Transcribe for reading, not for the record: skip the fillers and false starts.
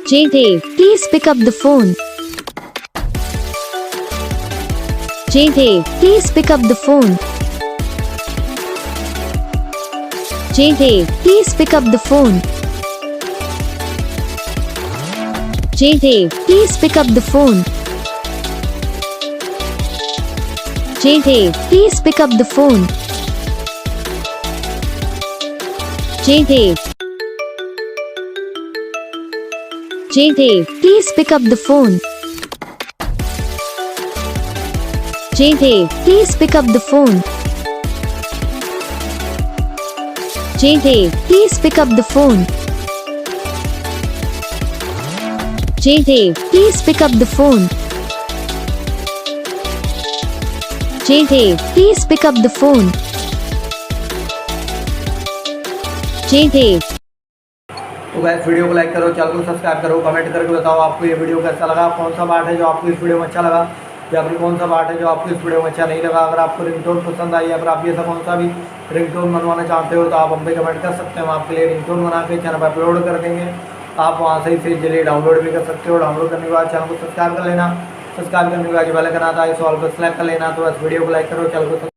Jaydev, please pick up the phone. Jaydev, please pick up the phone. Jaydev, please pick up the phone. Jaydev, please pick up the phone. Jaydev, please pick up the phone. Jaydev. Jaydev, please pick up the phone. Jaydev, please pick up the phone. Jaydev, please pick up the phone. Jaydev, please pick up the phone. Jaydev, please pick up the phone. Jaydev. तो guys video को like करो, channel को subscribe करो, comment करके बताओ आपको ये video कैसा लगा, कौन सा पार्ट है जो आपको इस वीडियो में अच्छा लगा या फिर कौन सा पार्ट है जो आपको इस वीडियो में अच्छा नहीं लगा। अगर आपको रिंगटोन पसंद आई या फिर आप ये सब कौन सा भी रिंगटोन बनवाना चाहते हो तो आप हम पे कमेंट कर सकते हैं। हम आपके लिए रिंगटोन बना के चैनल पर अपलोड कर देंगे। आप वहाँ से ही चलिए डाउनलोड भी कर सकते हो। डाउनलोड करने के बाद चैनल को सब्सक्राइब कर लेना। सब्सक्राइब करने के बाद जो बेल आइकन आता है इस ऑल पर सेलेक्ट कर लेना। तो बस वीडियो को लाइक करो, चैनल को